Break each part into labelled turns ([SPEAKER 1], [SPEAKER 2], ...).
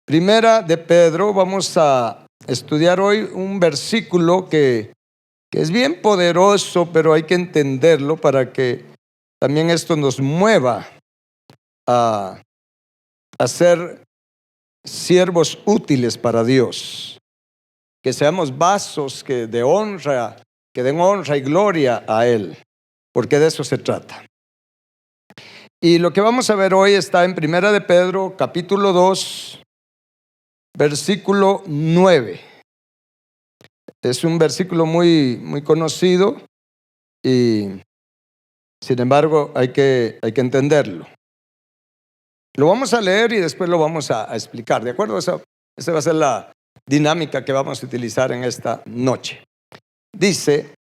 [SPEAKER 1] Primera de Pedro, vamos a estudiar hoy un versículo que es bien poderoso, pero hay que entenderlo para que también esto nos mueva a ser siervos útiles para Dios, que seamos vasos que den honra y gloria a Él, porque de eso se trata. Y lo que vamos a ver hoy está en Primera de Pedro, capítulo 2, versículo 9. Es un versículo muy conocido y sin embargo hay que entenderlo. Lo vamos a leer y después lo vamos a explicar, ¿de acuerdo? Esa va a ser la dinámica que vamos a utilizar en esta noche. Dice,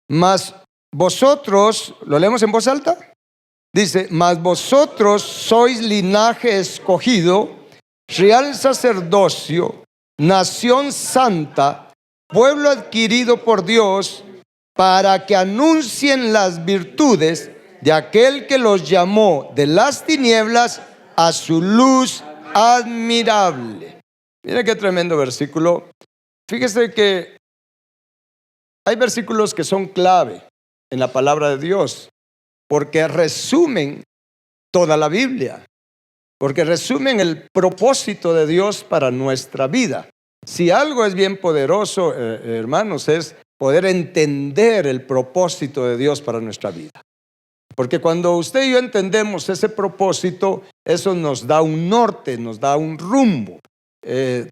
[SPEAKER 1] mas vosotros, ¿lo leemos en voz alta? Dice, mas vosotros sois linaje escogido, real sacerdocio, nación santa, pueblo adquirido por Dios, para que anuncien las virtudes de aquel que los llamó de las tinieblas a su luz admirable. Mira qué tremendo versículo. Fíjese que hay versículos que son clave en la palabra de Dios, porque resumen toda la Biblia, porque resumen el propósito de Dios para nuestra vida. Si algo es bien poderoso, hermanos, es poder entender el propósito de Dios para nuestra vida. Porque cuando usted y yo entendemos ese propósito, eso nos da un norte, nos da un rumbo.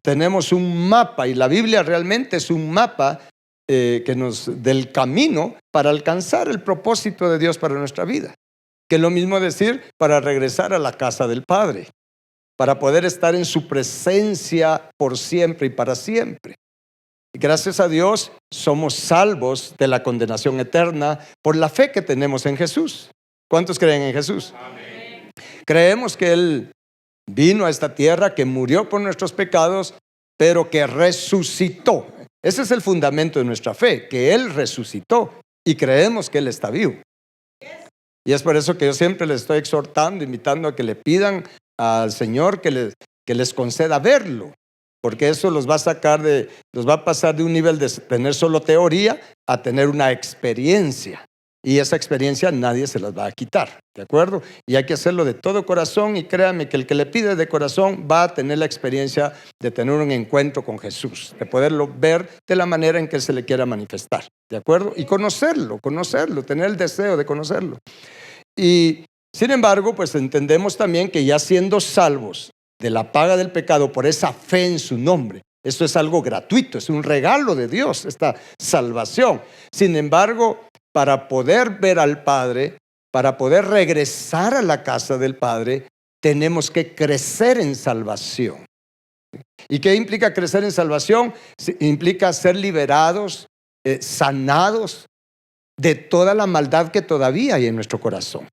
[SPEAKER 1] Tenemos un mapa, y la Biblia realmente es un mapa del camino para alcanzar el propósito de Dios para nuestra vida. Que es lo mismo decir para regresar a la casa del Padre, para poder estar en su presencia por siempre y para siempre. Y gracias a Dios somos salvos de la condenación eterna por la fe que tenemos en Jesús. ¿Cuántos creen en Jesús? Amén. Creemos que Él vino a esta tierra, que murió por nuestros pecados, pero que resucitó. Ese es el fundamento de nuestra fe, que Él resucitó y creemos que Él está vivo. Y es por eso que yo siempre les estoy exhortando, invitando a que le pidan al Señor que les conceda verlo, porque eso los va a pasar de un nivel de tener solo teoría a tener una experiencia. Y esa experiencia nadie se las va a quitar, ¿de acuerdo? Y hay que hacerlo de todo corazón, y créanme que el que le pide de corazón va a tener la experiencia de tener un encuentro con Jesús, de poderlo ver de la manera en que se le quiera manifestar, ¿de acuerdo? Y conocerlo, tener el deseo de conocerlo. Y sin embargo, pues entendemos también que ya siendo salvos de la paga del pecado por esa fe en su nombre, esto es algo gratuito, es un regalo de Dios, esta salvación. Sin embargo, para poder ver al Padre, para poder regresar a la casa del Padre, tenemos que crecer en salvación. ¿Y qué implica crecer en salvación? Implica ser liberados, sanados de toda la maldad que todavía hay en nuestro corazón.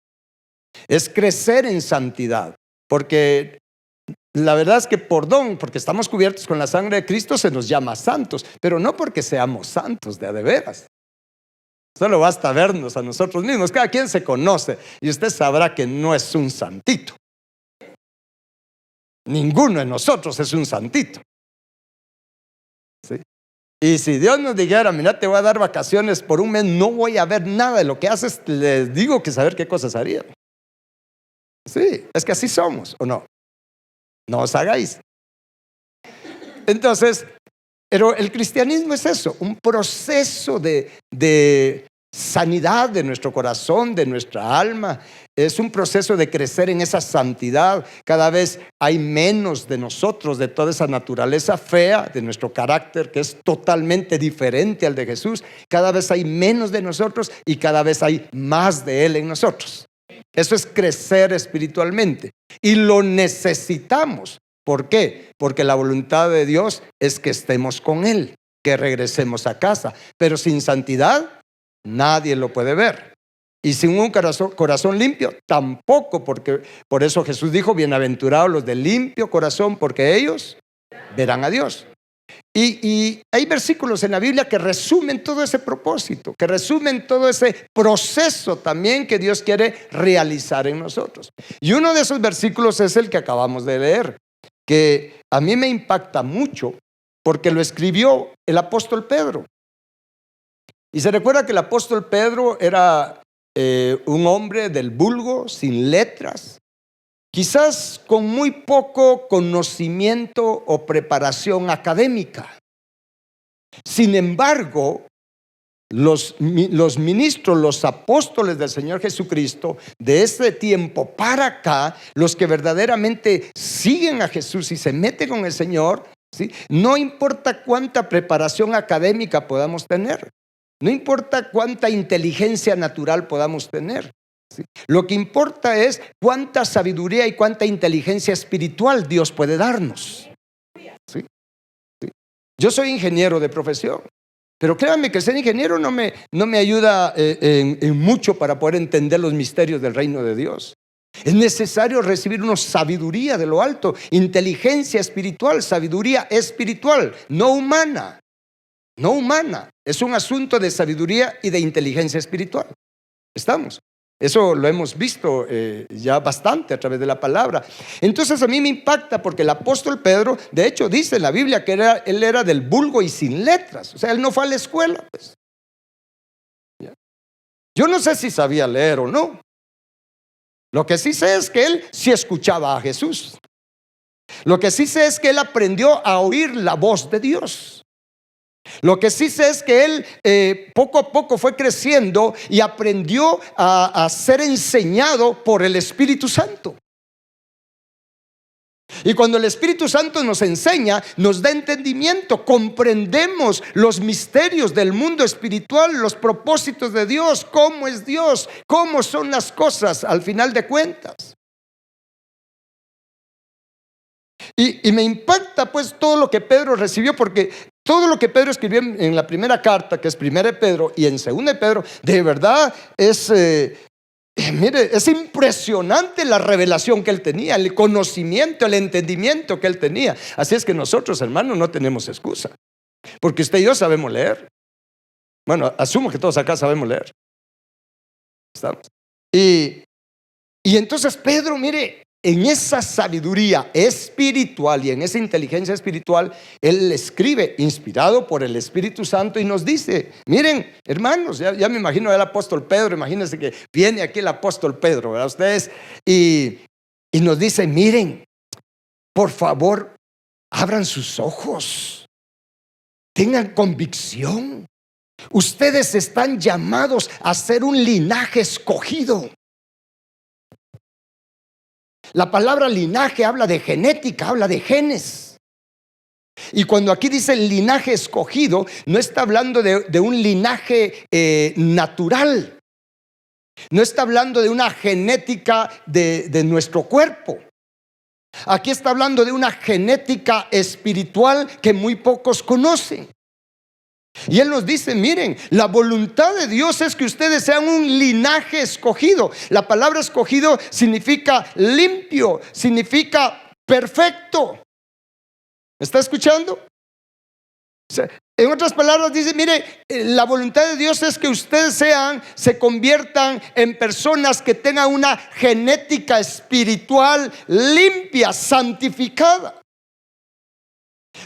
[SPEAKER 1] Es crecer en santidad, porque la verdad es que porque estamos cubiertos con la sangre de Cristo, se nos llama santos, pero no porque seamos santos de veras. Solo basta vernos a nosotros mismos. Cada quien se conoce y usted sabrá que no es un santito. Ninguno de nosotros es un santito. ¿Sí? Y si Dios nos dijera, mira, te voy a dar vacaciones por un mes, no voy a ver nada de lo que haces, les digo que saber qué cosas harían. Sí, es que así somos, ¿o no? No os hagáis. Entonces, pero el cristianismo es eso, un proceso de sanidad de nuestro corazón, de nuestra alma. Es un proceso de crecer en esa santidad. Cada vez hay menos de nosotros, de toda esa naturaleza fea, de nuestro carácter que es totalmente diferente al de Jesús. Cada vez hay menos de nosotros y cada vez hay más de Él en nosotros. Eso es crecer espiritualmente y lo necesitamos. ¿Por qué? Porque la voluntad de Dios es que estemos con Él, que regresemos a casa. Pero sin santidad nadie lo puede ver. Y sin un corazón limpio tampoco, porque por eso Jesús dijo, bienaventurados los de limpio corazón, porque ellos verán a Dios. Y hay versículos en la Biblia que resumen todo ese propósito, que resumen todo ese proceso también que Dios quiere realizar en nosotros. Y uno de esos versículos es el que acabamos de leer. que a mí me impacta mucho porque lo escribió el apóstol Pedro. Y se recuerda que el apóstol Pedro era un hombre del vulgo, sin letras, quizás con muy poco conocimiento o preparación académica. Sin embargo, los ministros, los apóstoles del Señor Jesucristo, de ese tiempo para acá, los que verdaderamente siguen a Jesús y se meten con el Señor, ¿sí? No importa cuánta preparación académica podamos tener, no importa cuánta inteligencia natural podamos tener, ¿sí? Lo que importa es cuánta sabiduría y cuánta inteligencia espiritual Dios puede darnos, ¿sí? ¿Sí? Yo soy ingeniero de profesión, pero créanme que ser ingeniero no me ayuda en mucho para poder entender los misterios del reino de Dios. Es necesario recibir una sabiduría de lo alto, inteligencia espiritual, sabiduría espiritual, no humana. No humana, es un asunto de sabiduría y de inteligencia espiritual. ¿Estamos? Eso lo hemos visto ya bastante a través de la palabra. Entonces a mí me impacta porque el apóstol Pedro, de hecho, dice en la Biblia que él era del vulgo y sin letras. O sea, él no fue a la escuela, pues. Yo no sé si sabía leer o no. Lo que sí sé es que él sí escuchaba a Jesús. Lo que sí sé es que él aprendió a oír la voz de Dios. Lo que sí sé es que él poco a poco fue creciendo y aprendió a ser enseñado por el Espíritu Santo. Y cuando el Espíritu Santo nos enseña, nos da entendimiento, comprendemos los misterios del mundo espiritual, los propósitos de Dios, cómo es Dios, cómo son las cosas al final de cuentas. Y me impacta pues todo lo que Pedro recibió, porque todo lo que Pedro escribió en la primera carta, que es primera de Pedro, y en segunda de Pedro, de verdad es, mire, es impresionante la revelación que él tenía, el conocimiento, el entendimiento que él tenía. Así es que nosotros, hermanos, no tenemos excusa, porque usted y yo sabemos leer. Bueno, asumo que todos acá sabemos leer. ¿Estamos? Y entonces Pedro, mire, en esa sabiduría espiritual y en esa inteligencia espiritual, él escribe inspirado por el Espíritu Santo y nos dice, miren, hermanos, ya me imagino el apóstol Pedro, imagínense que viene aquí el apóstol Pedro, ¿verdad? Ustedes, y nos dice, miren, por favor, abran sus ojos, tengan convicción. Ustedes están llamados a ser un linaje escogido. La palabra linaje habla de genética, habla de genes. Y cuando aquí dice linaje escogido, no está hablando de un linaje natural. No está hablando de una genética de nuestro cuerpo. Aquí está hablando de una genética espiritual que muy pocos conocen. Y él nos dice, miren, la voluntad de Dios es que ustedes sean un linaje escogido. La palabra escogido significa limpio, significa perfecto. ¿Me está escuchando? O sea, en otras palabras dice, mire, la voluntad de Dios es que ustedes se conviertan en personas que tengan una genética espiritual limpia, santificada.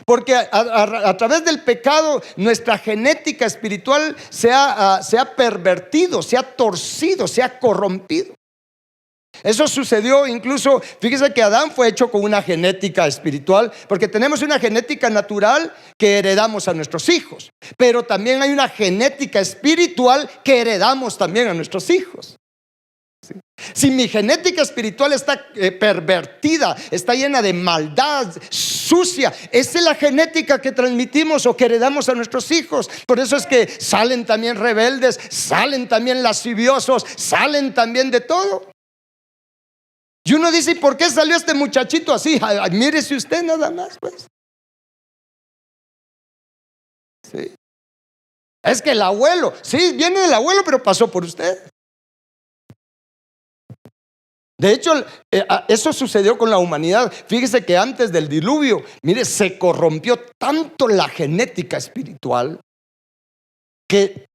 [SPEAKER 1] Porque a través del pecado nuestra genética espiritual se ha pervertido, se ha torcido, se ha corrompido. Eso sucedió incluso, fíjese que Adán fue hecho con una genética espiritual, porque tenemos una genética natural que heredamos a nuestros hijos, pero también hay una genética espiritual que heredamos también a nuestros hijos. Si mi genética espiritual está pervertida, está llena de maldad, sucia, esa es la genética que transmitimos o que heredamos a nuestros hijos. Por eso es que salen también rebeldes, salen también lasciviosos, salen también de todo. Y uno dice, ¿y por qué salió este muchachito así? Ay, mírese usted nada más, pues. Sí. Es que el abuelo, sí, viene del abuelo, pero pasó por usted. De hecho, eso sucedió con la humanidad. Fíjese que antes del diluvio, mire, se corrompió tanto la genética espiritual que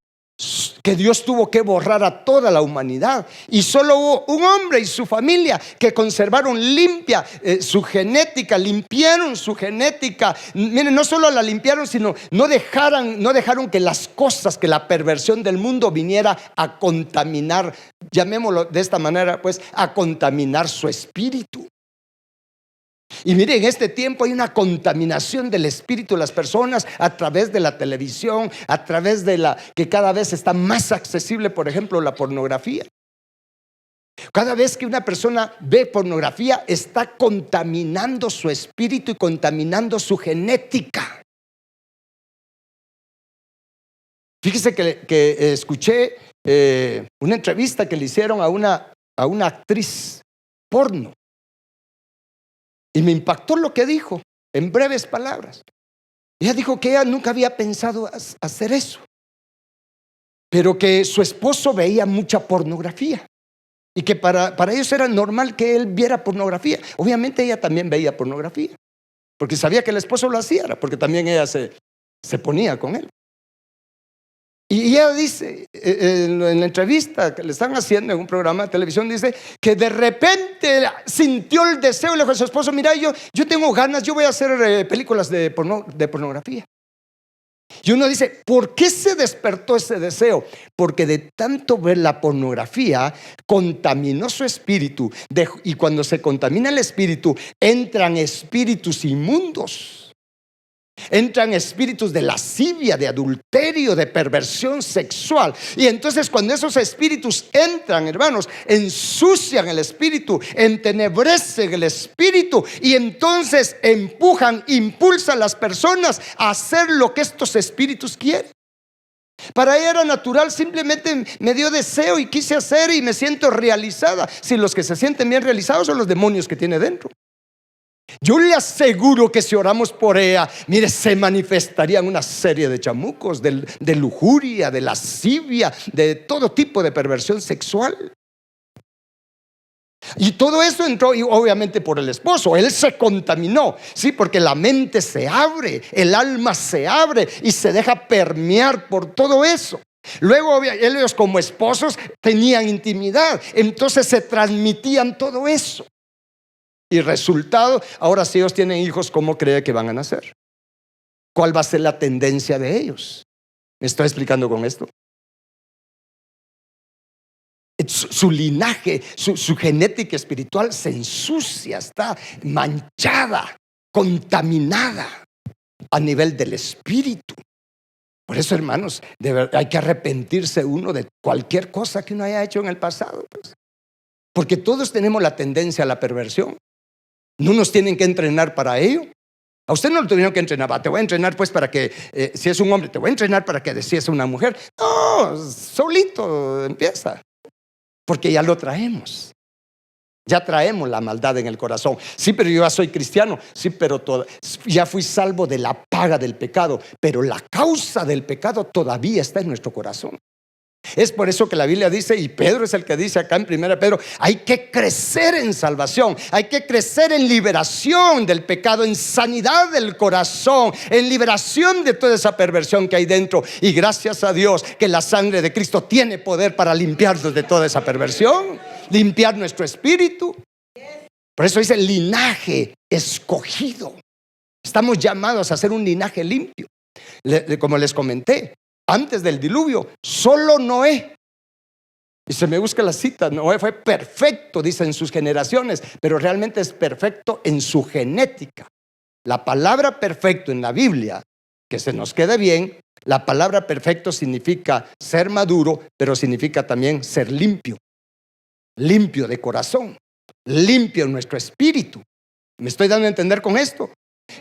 [SPEAKER 1] que Dios tuvo que borrar a toda la humanidad, y solo hubo un hombre y su familia que conservaron limpia su genética, limpiaron su genética. Miren, no solo la limpiaron, sino no dejaron que las cosas, que la perversión del mundo viniera a contaminar, llamémoslo de esta manera, pues, a contaminar su espíritu. Y miren, en este tiempo hay una contaminación del espíritu de las personas a través de la televisión, a través de que cada vez está más accesible, por ejemplo, la pornografía. Cada vez que una persona ve pornografía, está contaminando su espíritu y contaminando su genética. Fíjese que escuché una entrevista que le hicieron a una actriz porno. Y me impactó lo que dijo, en breves palabras. Ella dijo que ella nunca había pensado hacer eso, pero que su esposo veía mucha pornografía y que para ellos era normal que él viera pornografía. Obviamente ella también veía pornografía, porque sabía que el esposo lo hacía, porque también ella se ponía con él. Y ella dice, en la entrevista que le están haciendo en un programa de televisión, dice que de repente sintió el deseo, le dijo a su esposo: mira, yo tengo ganas, yo voy a hacer películas de pornografía. Y uno dice, ¿por qué se despertó ese deseo? Porque de tanto ver la pornografía contaminó su espíritu, y cuando se contamina el espíritu, entran espíritus inmundos. Entran espíritus de lascivia, de adulterio, de perversión sexual. Y entonces cuando esos espíritus entran, hermanos, ensucian el espíritu, entenebrecen el espíritu, y entonces impulsan a las personas a hacer lo que estos espíritus quieren. Para ella era natural, simplemente me dio deseo y quise hacer y me siento realizada. Si los que se sienten bien realizados son los demonios que tiene dentro. Yo le aseguro que si oramos por ella, mire, se manifestarían una serie de chamucos, de lujuria, de lascivia, de todo tipo de perversión sexual. Y todo eso entró, y obviamente por el esposo. Él se contaminó, sí, porque la mente se abre, el alma se abre y se deja permear por todo eso. Luego ellos como esposos tenían intimidad, entonces se transmitían todo eso. Y resultado, ahora si ellos tienen hijos, ¿cómo cree que van a nacer? ¿Cuál va a ser la tendencia de ellos? ¿Me estoy explicando con esto? Su linaje, su genética espiritual se ensucia, está manchada, contaminada a nivel del espíritu. Por eso, hermanos, de verdad, hay que arrepentirse uno de cualquier cosa que uno haya hecho en el pasado, pues. Porque todos tenemos la tendencia a la perversión. No nos tienen que entrenar para ello. A usted no lo tuvieron que entrenar. Te voy a entrenar pues para que, si es un hombre, te voy a entrenar para que si es una mujer. No, solito empieza. Porque ya lo traemos. Ya traemos la maldad en el corazón. Sí, pero yo ya soy cristiano. Sí, pero ya fui salvo de la paga del pecado. Pero la causa del pecado todavía está en nuestro corazón. Es por eso que la Biblia dice, y Pedro es el que dice acá en 1 Pedro, hay que crecer en salvación, hay que crecer en liberación del pecado, en sanidad del corazón, en liberación de toda esa perversión que hay dentro. Y gracias a Dios que la sangre de Cristo tiene poder para limpiarnos de toda esa perversión, limpiar nuestro espíritu. Por eso dice linaje escogido. Estamos llamados a ser un linaje limpio. Como les comenté, antes del diluvio, solo Noé, y se me busca la cita, Noé fue perfecto, dice, en sus generaciones, pero realmente es perfecto en su genética. La palabra perfecto en la Biblia, que se nos quede bien, la palabra perfecto significa ser maduro, pero significa también ser limpio. Limpio de corazón, limpio en nuestro espíritu. ¿Me estoy dando a entender con esto?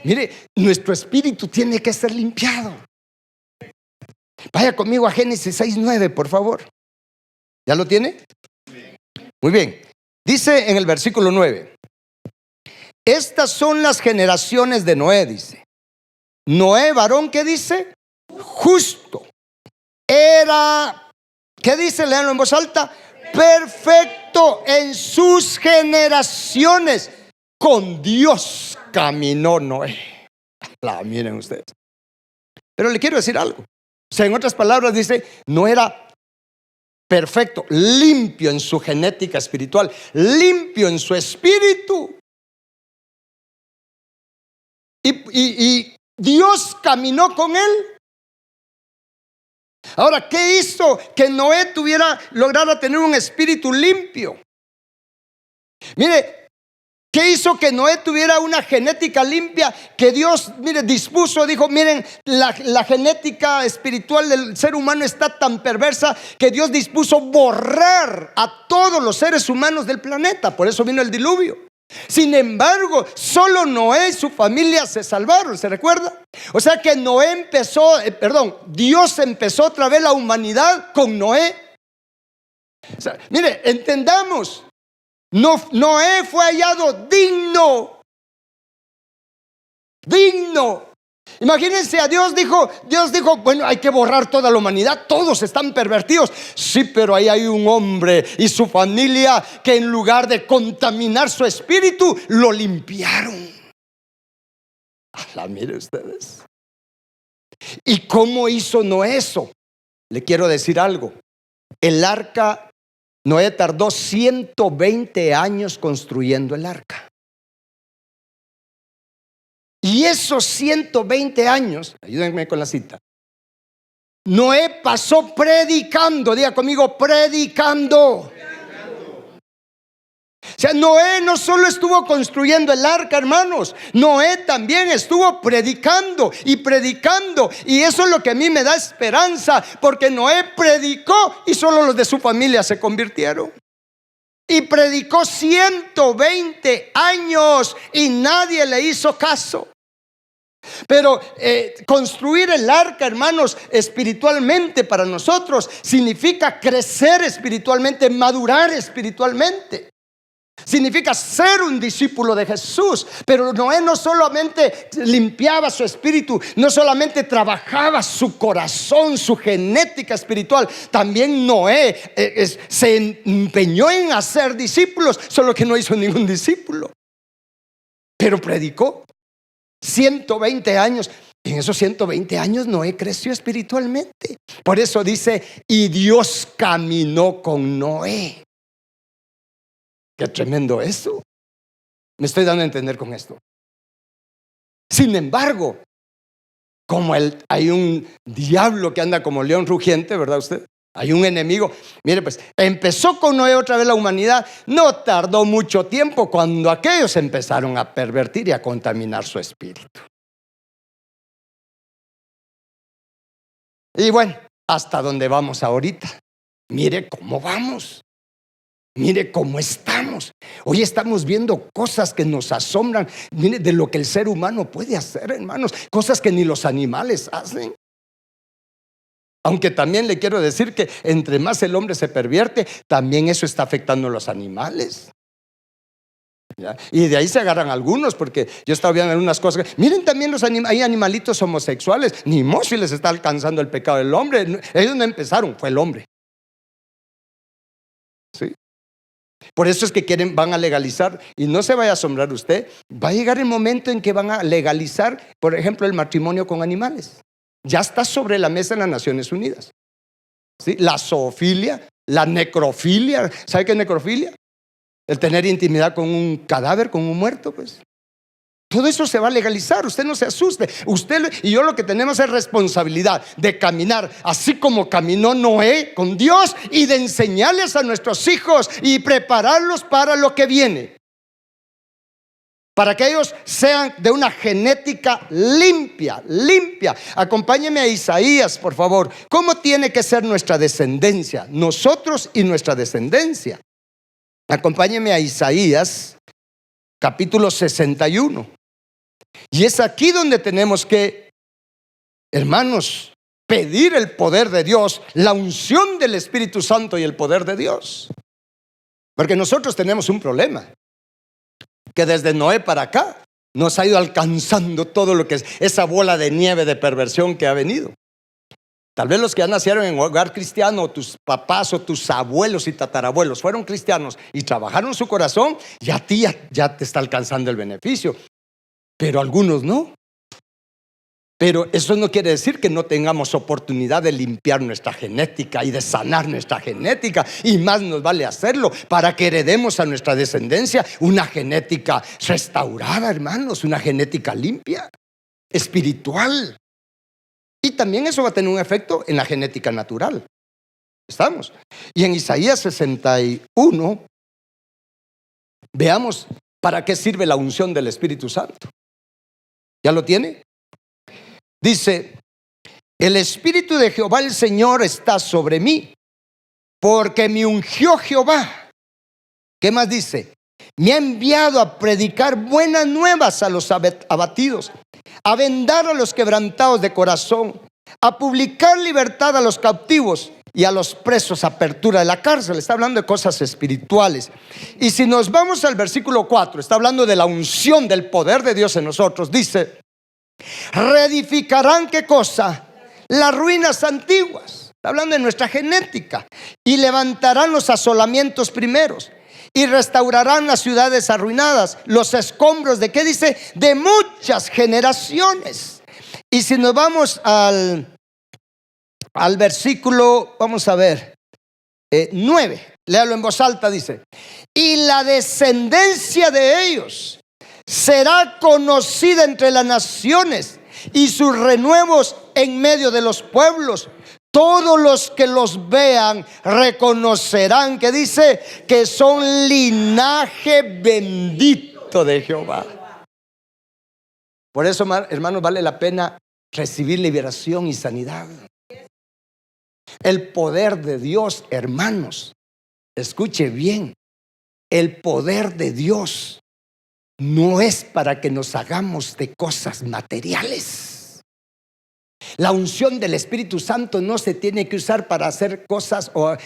[SPEAKER 1] Mire, nuestro espíritu tiene que ser limpiado. Vaya conmigo a Génesis 6:9, por favor. ¿Ya lo tiene? Muy bien. Dice en el versículo 9: estas son las generaciones de Noé, dice. Noé, varón, ¿qué dice? Justo. Era, ¿qué dice? Léanlo en voz alta. Perfecto en sus generaciones. Con Dios caminó Noé. Miren ustedes. Pero le quiero decir algo. O sea, en otras palabras dice, no era perfecto, limpio en su genética espiritual, limpio en su espíritu. Y Dios caminó con él. Ahora, ¿qué hizo que Noé lograra tener un espíritu limpio? Mire, ¿qué hizo que Noé tuviera una genética limpia? Que Dios, mire, dispuso, dijo, miren, la genética espiritual del ser humano está tan perversa que Dios dispuso borrar a todos los seres humanos del planeta. Por eso vino el diluvio. Sin embargo, solo Noé y su familia se salvaron, ¿se recuerda? O sea que Dios empezó otra vez la humanidad con Noé. O sea, mire, entendamos, Noé fue hallado digno. Imagínense, Dios dijo, bueno, hay que borrar toda la humanidad, todos están pervertidos. Sí, pero ahí hay un hombre y su familia que en lugar de contaminar su espíritu, lo limpiaron. Mire ustedes. ¿Y cómo hizo Noé eso? Le quiero decir algo. El arca, Noé tardó 120 años construyendo el arca. Y esos 120 años, ayúdenme con la cita, Noé pasó predicando. Diga conmigo, predicando. O sea, Noé no solo estuvo construyendo el arca, hermanos, Noé también estuvo predicando y predicando. Y eso es lo que a mí me da esperanza, porque Noé predicó y solo los de su familia se convirtieron. Y predicó 120 años y nadie le hizo caso. Pero construir el arca, hermanos, espiritualmente para nosotros significa crecer espiritualmente, madurar espiritualmente. Significa ser un discípulo de Jesús. Pero Noé no solamente limpiaba su espíritu, no solamente trabajaba su corazón, su genética espiritual. También Noé se empeñó en hacer discípulos, solo que no hizo ningún discípulo. Pero predicó 120 años. En esos 120 años Noé creció espiritualmente. Por eso dice, y Dios caminó con Noé. Qué tremendo eso. Me estoy dando a entender con esto. Sin embargo, como hay un diablo que anda como león rugiente, ¿verdad usted? Hay un enemigo. Mire, pues empezó con Noé otra vez la humanidad. No tardó mucho tiempo cuando aquellos empezaron a pervertir y a contaminar su espíritu. Y bueno, hasta dónde vamos ahorita. Mire cómo vamos. Mire cómo estamos. Hoy estamos viendo cosas que nos asombran. Mire, de lo que el ser humano puede hacer, hermanos. Cosas que ni los animales hacen. Aunque también le quiero decir que entre más el hombre se pervierte, también eso está afectando a los animales. ¿Ya? Y de ahí se agarran algunos, porque yo estaba viendo algunas cosas. Miren también hay animalitos homosexuales. Ni si les está alcanzando el pecado del hombre. Ellos no empezaron, fue el hombre. ¿Sí? Por eso es que van a legalizar. Y no se vaya a asombrar usted. Va a llegar el momento en que van a legalizar, por ejemplo, el matrimonio con animales. Ya está sobre la mesa en las Naciones Unidas. ¿Sí? La zoofilia, la necrofilia. ¿Sabe qué es necrofilia? El tener intimidad con un cadáver, con un muerto, pues. Todo eso se va a legalizar, usted no se asuste. Usted y yo lo que tenemos es responsabilidad de caminar así como caminó Noé con Dios, y de enseñarles a nuestros hijos y prepararlos para lo que viene, para que ellos sean de una genética limpia. Acompáñeme a Isaías, por favor. ¿Cómo tiene que ser nuestra descendencia? Nosotros y nuestra descendencia. Acompáñeme a Isaías, capítulo 61. Y es aquí donde tenemos que, hermanos, pedir el poder de Dios, la unción del Espíritu Santo y el poder de Dios. Porque nosotros tenemos un problema, que desde Noé para acá nos ha ido alcanzando todo lo que es esa bola de nieve de perversión que ha venido. Tal vez los que ya nacieron en hogar cristiano, o tus papás o tus abuelos y tatarabuelos fueron cristianos y trabajaron su corazón, ya a ti ya te está alcanzando el beneficio. Pero algunos no. Pero eso no quiere decir que no tengamos oportunidad de limpiar nuestra genética y de sanar nuestra genética. Y más nos vale hacerlo para que heredemos a nuestra descendencia una genética restaurada, hermanos, una genética limpia, espiritual. Y también eso va a tener un efecto en la genética natural. ¿Estamos? Y en Isaías 61, veamos para qué sirve la unción del Espíritu Santo. ¿Ya lo tiene? Dice: el Espíritu de Jehová el Señor está sobre mí, porque me ungió Jehová. ¿Qué más dice? Me ha enviado a predicar buenas nuevas a los abatidos, a vendar a los quebrantados de corazón, a publicar libertad a los cautivos y a los presos, apertura de la cárcel. Está hablando de cosas espirituales. Y si nos vamos al versículo 4, está hablando de la unción del poder de Dios en nosotros. Dice: reedificarán, ¿qué cosa? Las ruinas antiguas. Está hablando de nuestra genética. Y levantarán los asolamientos primeros, y restaurarán las ciudades arruinadas, los escombros de, ¿qué dice? De muchas generaciones. Y si nos vamos al versículo, vamos a ver, 9, léalo en voz alta, dice: y la descendencia de ellos será conocida entre las naciones, y sus renuevos en medio de los pueblos. Todos los que los vean reconocerán, que dice, que son linaje bendito de Jehová. Por eso, hermanos, vale la pena recibir liberación y sanidad. El poder de Dios, hermanos, escuche bien, el poder de Dios no es para que nos hagamos de cosas materiales. La unción del Espíritu Santo no se tiene que usar para hacer cosas o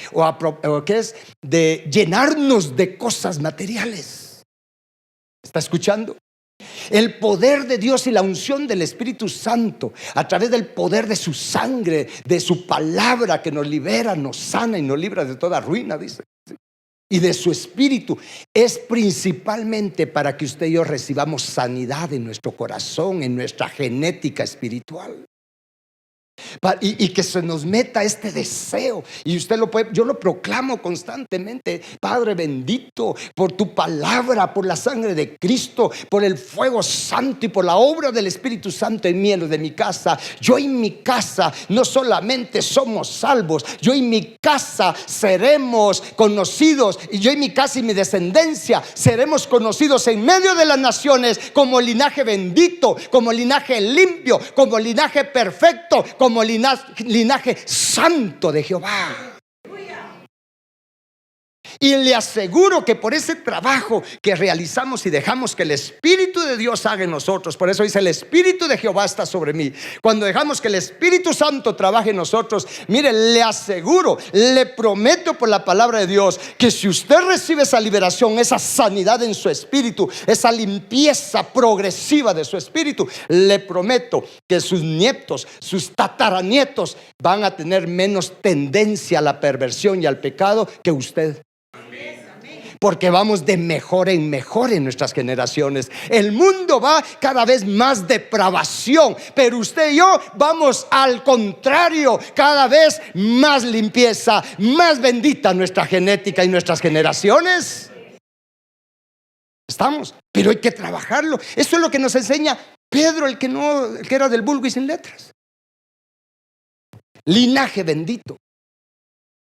[SPEAKER 1] ¿qué es? De llenarnos de cosas materiales. ¿Está escuchando? El poder de Dios y la unción del Espíritu Santo, a través del poder de su sangre, de su palabra que nos libera, nos sana y nos libra de toda ruina, dice, y de su Espíritu, es principalmente para que usted y yo recibamos sanidad en nuestro corazón, en nuestra genética espiritual. Y que se nos meta este deseo. Y usted lo puede, yo lo proclamo constantemente: Padre bendito, por tu palabra, por la sangre de Cristo, por el fuego santo y por la obra del Espíritu Santo en mí, en lo de mi casa. Yo y mi casa no solamente somos salvos, yo y mi casa seremos conocidos, y yo y mi casa y mi descendencia seremos conocidos en medio de las naciones como linaje bendito, como linaje limpio, como linaje perfecto, como linaje santo de Jehová. Y le aseguro que por ese trabajo que realizamos y dejamos que el Espíritu de Dios haga en nosotros, por eso dice: el Espíritu de Jehová está sobre mí. Cuando dejamos que el Espíritu Santo trabaje en nosotros, mire, le aseguro, le prometo por la palabra de Dios, que si usted recibe esa liberación, esa sanidad en su espíritu, esa limpieza progresiva de su espíritu, le prometo que sus nietos, sus tataranietos van a tener menos tendencia a la perversión y al pecado que usted. Porque vamos de mejor en mejor en nuestras generaciones. El mundo va cada vez más depravación, pero usted y yo vamos al contrario, cada vez más limpieza, más bendita nuestra genética y nuestras generaciones. Estamos, pero hay que trabajarlo. Eso es lo que nos enseña Pedro, el que era del vulgo y sin letras. Linaje bendito.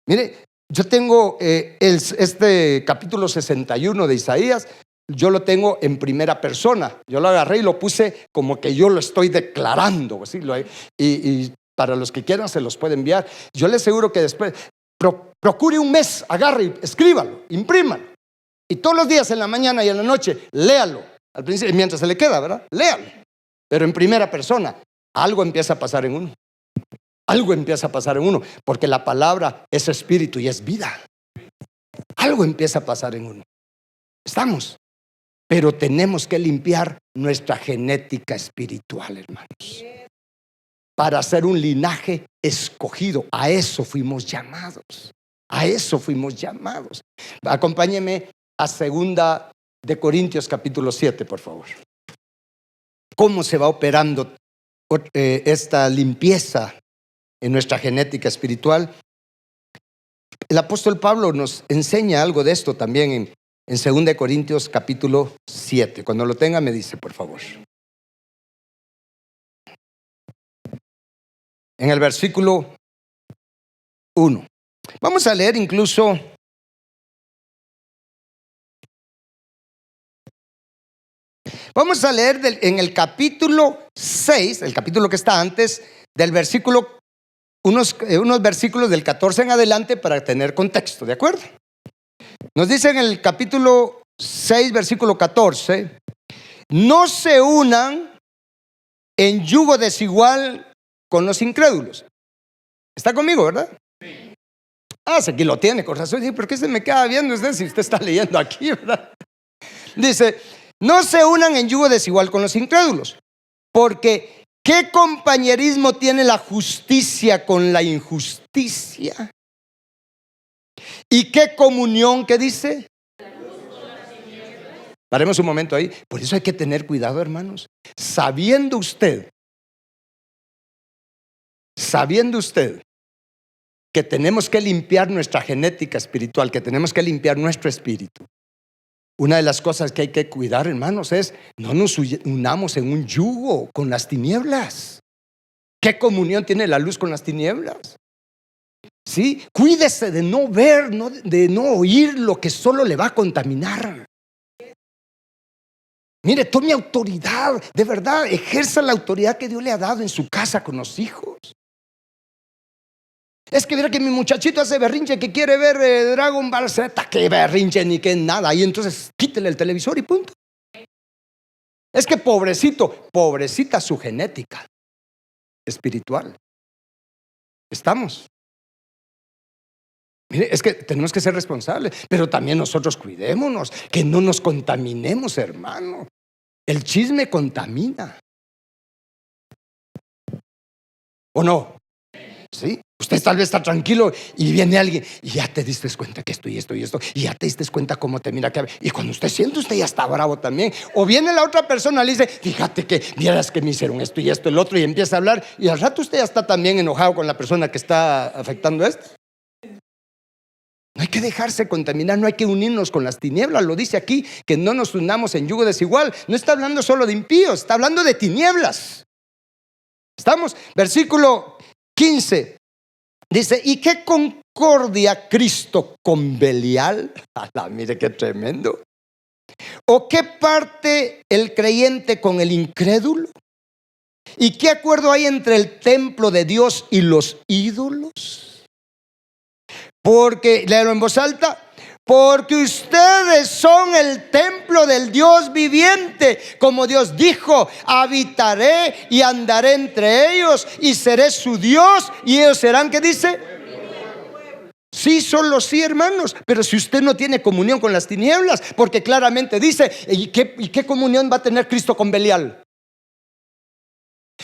[SPEAKER 1] Mire, yo tengo este capítulo 61 de Isaías, yo lo tengo en primera persona. Yo lo agarré y lo puse como que yo lo estoy declarando, ¿sí? Y para los que quieran se los puede enviar. Yo le aseguro que después, procure un mes, agarre y escríbalo, imprímalo. Y todos los días, en la mañana y en la noche, léalo. Al principio, mientras se le queda, ¿verdad? Léalo. Pero en primera persona, algo empieza a pasar en uno. Algo empieza a pasar en uno, porque la palabra es espíritu y es vida. Algo empieza a pasar en uno. Estamos, pero tenemos que limpiar nuestra genética espiritual, hermanos, para ser un linaje escogido. A eso fuimos llamados. A eso fuimos llamados. Acompáñeme a 2 de Corintios capítulo 7, por favor. ¿Cómo se va operando esta limpieza en nuestra genética espiritual. El apóstol Pablo nos enseña algo de esto también en 2 Corintios capítulo 7. Cuando lo tenga me dice, por favor. En el versículo 1. Vamos a leer incluso vamos a leer en el capítulo 6, el capítulo que está antes del versículo, unos versículos del 14 en adelante para tener contexto, ¿de acuerdo? Nos dice en el capítulo 6, versículo 14, no se unan en yugo desigual con los incrédulos. ¿Está conmigo, verdad? Sí. Si aquí lo tiene, con razón. ¿Por qué se me queda viendo usted si usted está leyendo aquí, verdad? Dice, no se unan en yugo desigual con los incrédulos, porque ¿qué compañerismo tiene la justicia con la injusticia? ¿Y qué comunión, qué dice? Paremos un momento ahí. Por eso hay que tener cuidado, hermanos. Sabiendo usted que tenemos que limpiar nuestra genética espiritual, que tenemos que limpiar nuestro espíritu, una de las cosas que hay que cuidar, hermanos, es no nos unamos en un yugo con las tinieblas. ¿Qué comunión tiene la luz con las tinieblas? Sí, cuídese de no ver, de no oír lo que solo le va a contaminar. Mire, tome autoridad, de verdad, ejerza la autoridad que Dios le ha dado en su casa con los hijos. Es que mira que mi muchachito hace berrinche que quiere ver Dragon Ball Z, que berrinche ni que nada, y entonces quítele el televisor y punto. Es que pobrecita su genética espiritual. Estamos. Mire, es que tenemos que ser responsables, pero también nosotros cuidémonos, que no nos contaminemos, hermano. El chisme contamina. ¿O no? ¿Sí? Usted tal vez está tranquilo y viene alguien y ya te diste cuenta que esto y esto y esto, y ya te diste cuenta cómo te mira, y cuando usted siente, usted ya está bravo también. O viene la otra persona y le dice, fíjate que vieras que me hicieron esto y esto, el otro, y empieza a hablar, y al rato usted ya está también enojado con la persona que está afectando esto. No hay que dejarse contaminar, no hay que unirnos con las tinieblas. Lo dice aquí, que no nos unamos en yugo desigual. No está hablando solo de impíos, está hablando de tinieblas. Estamos, versículo 15. Dice, ¿y qué concordia Cristo con Belial? Mire qué tremendo. ¿O qué parte el creyente con el incrédulo? ¿Y qué acuerdo hay entre el templo de Dios y los ídolos? Porque, léelo en voz alta, porque ustedes son el templo del Dios viviente, como Dios dijo, habitaré y andaré entre ellos y seré su Dios y ellos serán, ¿qué dice? Sí, solo sí, hermanos, pero si usted no tiene comunión con las tinieblas, porque claramente dice, ¿y qué comunión va a tener Cristo con Belial?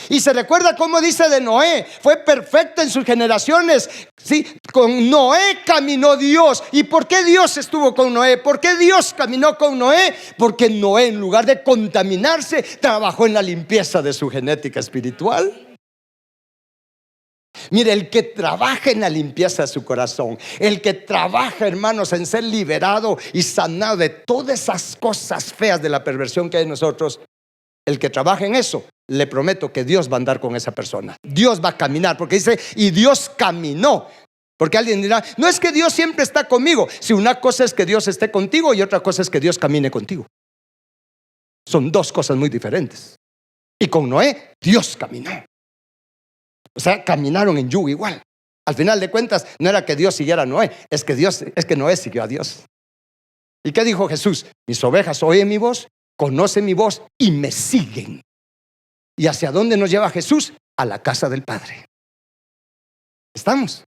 [SPEAKER 1] Y se recuerda cómo dice de Noé, fue perfecto en sus generaciones. Sí, con Noé caminó Dios. ¿Y por qué Dios estuvo con Noé? ¿Por qué Dios caminó con Noé? Porque Noé, en lugar de contaminarse, trabajó en la limpieza de su genética espiritual. Mire, el que trabaja en la limpieza de su corazón, el que trabaja, hermanos, en ser liberado y sanado de todas esas cosas feas de la perversión que hay en nosotros, el que trabaja en eso, le prometo que Dios va a andar con esa persona. Dios va a caminar, porque dice, y Dios caminó. Porque alguien dirá, no es que Dios siempre está conmigo. Si una cosa es que Dios esté contigo y otra cosa es que Dios camine contigo. Son dos cosas muy diferentes. Y con Noé, Dios caminó. O sea, caminaron en yugo igual. Al final de cuentas, no era que Dios siguiera a Noé, es que Noé siguió a Dios. ¿Y qué dijo Jesús? Mis ovejas oyen mi voz, conocen mi voz y me siguen. ¿Y hacia dónde nos lleva Jesús? A la casa del Padre. ¿Estamos?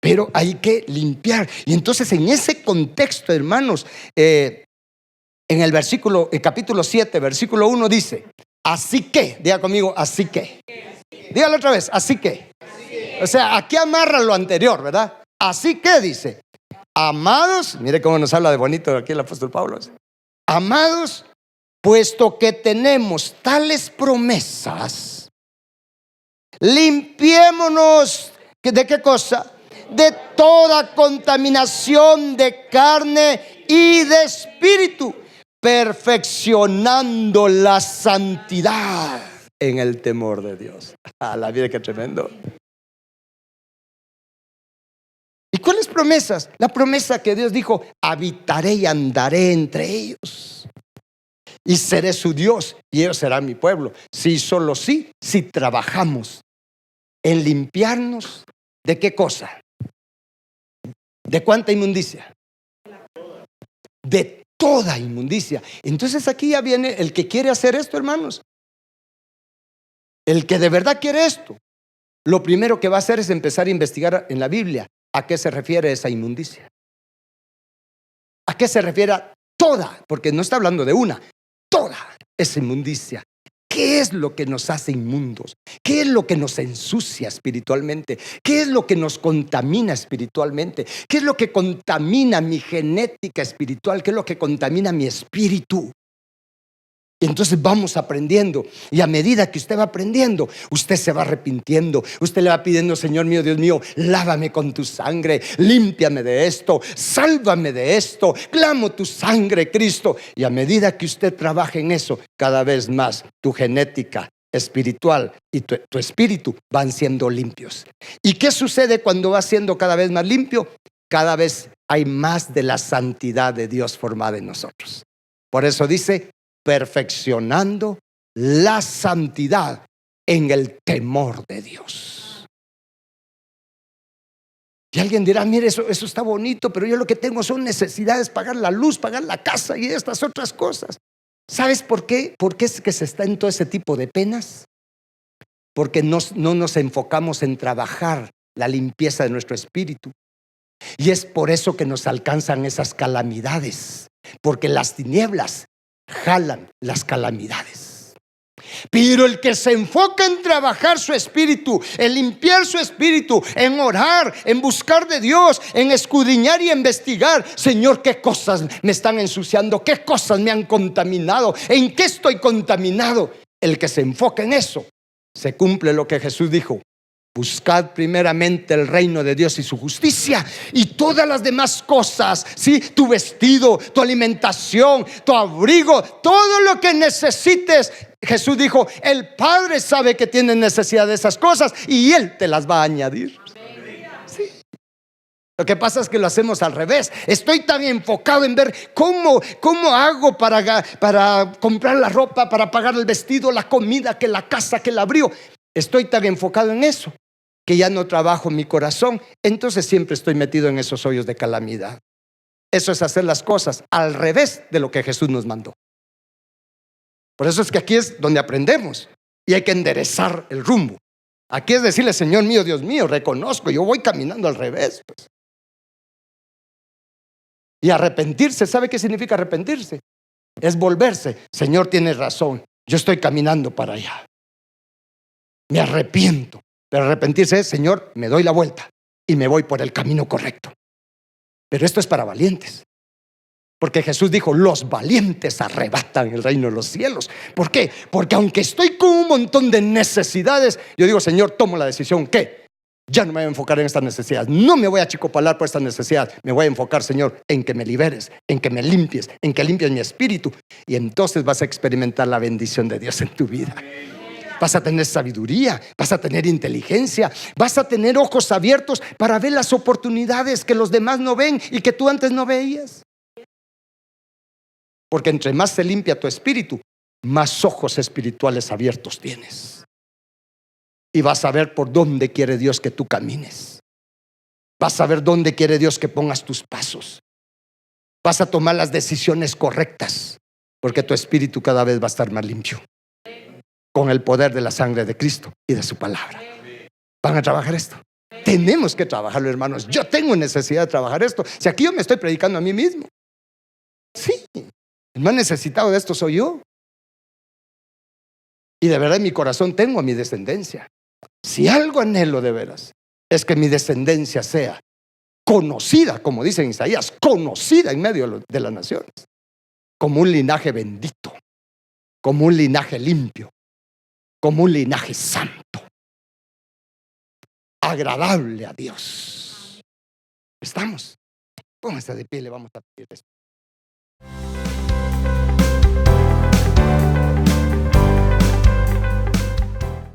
[SPEAKER 1] Pero hay que limpiar. Y entonces en ese contexto, hermanos, en el capítulo 7, versículo 1 dice, así que, diga conmigo, así que. Dígalo otra vez, así que. O sea, aquí amarra lo anterior, ¿verdad? Así que dice, amados, mire cómo nos habla de bonito aquí el apóstol Pablo. Amados, puesto que tenemos tales promesas, Limpiémonos. ¿De qué cosa? De toda contaminación de carne y de espíritu, perfeccionando la santidad en el temor de Dios. A la vida, qué tremendo. ¿Y cuáles promesas? La promesa que Dios dijo: habitaré y andaré entre ellos, y seré su Dios, y ellos serán mi pueblo. Sí, solo sí, si trabajamos en limpiarnos. ¿De qué cosa? ¿De cuánta inmundicia? De toda inmundicia. Entonces aquí ya viene el que quiere hacer esto, hermanos. El que de verdad quiere esto, lo primero que va a hacer es empezar a investigar en la Biblia a qué se refiere esa inmundicia. ¿A qué se refiere toda? Porque no está hablando de una, toda esa inmundicia. ¿Qué es lo que nos hace inmundos? ¿Qué es lo que nos ensucia espiritualmente? ¿Qué es lo que nos contamina espiritualmente? ¿Qué es lo que contamina mi genética espiritual? ¿Qué es lo que contamina mi espíritu? Y entonces vamos aprendiendo, y a medida que usted va aprendiendo, usted se va arrepintiendo. Usted le va pidiendo: Señor mío, Dios mío, lávame con tu sangre, límpiame de esto, sálvame de esto, clamo tu sangre, Cristo. Y a medida que usted trabaja en eso, cada vez más tu genética espiritual y tu espíritu van siendo limpios. ¿Y qué sucede cuando va siendo cada vez más limpio? Cada vez hay más de la santidad de Dios formada en nosotros. Por eso dice: perfeccionando la santidad en el temor de Dios. Y alguien dirá: mire, eso está bonito, pero yo lo que tengo son necesidades: pagar la luz, pagar la casa y estas otras cosas. ¿Sabes por qué? ¿Por qué es que se está en todo ese tipo de penas? Porque no nos enfocamos en trabajar la limpieza de nuestro espíritu. Y es por eso que nos alcanzan esas calamidades, porque las tinieblas jalan las calamidades. Pero el que se enfoca en trabajar su espíritu, en limpiar su espíritu, en orar, en buscar de Dios, en escudriñar y investigar: Señor, ¿qué cosas me están ensuciando? ¿Qué cosas me han contaminado? ¿En qué estoy contaminado? El que se enfoca en eso, se cumple lo que Jesús dijo: buscad primeramente el reino de Dios y su justicia, y todas las demás cosas, ¿sí? Tu vestido, tu alimentación, tu abrigo, todo lo que necesites. Jesús dijo: el Padre sabe que tienes necesidad de esas cosas y Él te las va a añadir. Sí. Lo que pasa es que lo hacemos al revés. Estoy tan enfocado en ver cómo hago para comprar la ropa, para pagar el vestido, la comida, que la casa, que el abrigo. Estoy tan enfocado en eso que ya no trabajo mi corazón. Entonces siempre estoy metido en esos hoyos de calamidad. Eso es hacer las cosas al revés de lo que Jesús nos mandó. Por eso es que aquí es donde aprendemos, y hay que enderezar el rumbo. Aquí es decirle: Señor mío, Dios mío, reconozco, yo voy caminando al revés, pues. Y arrepentirse, ¿sabe qué significa arrepentirse? Es volverse: Señor, tienes razón, yo estoy caminando para allá, me arrepiento. Pero arrepentirse es: Señor, me doy la vuelta y me voy por el camino correcto. Pero esto es para valientes, porque Jesús dijo: los valientes arrebatan el reino de los cielos. ¿Por qué? Porque aunque estoy con un montón de necesidades, yo digo: Señor, tomo la decisión que ya no me voy a enfocar en estas necesidades, no me voy a achicopalar por estas necesidades. Me voy a enfocar, Señor, en que me liberes, en que me limpies, en que limpies mi espíritu. Y entonces vas a experimentar la bendición de Dios en tu vida. Vas a tener sabiduría, vas a tener inteligencia, vas a tener ojos abiertos para ver las oportunidades que los demás no ven y que tú antes no veías. Porque entre más se limpia tu espíritu, más ojos espirituales abiertos tienes. Y vas a ver por dónde quiere Dios que tú camines. Vas a ver dónde quiere Dios que pongas tus pasos. Vas a tomar las decisiones correctas, porque tu espíritu cada vez va a estar más limpio, con el poder de la sangre de Cristo y de su palabra. ¿Van a trabajar esto? Tenemos que trabajarlo, hermanos. Yo tengo necesidad de trabajar esto. Si aquí yo me estoy predicando a mí mismo. Sí, el más necesitado de esto soy yo. Y de verdad en mi corazón tengo a mi descendencia. Si algo anhelo de veras, es que mi descendencia sea conocida, como dice en Isaías, conocida en medio de las naciones, como un linaje bendito, como un linaje limpio, como un linaje santo. agradable a Dios. ¿Estamos? Pónganse de pie, le vamos a pedir esto.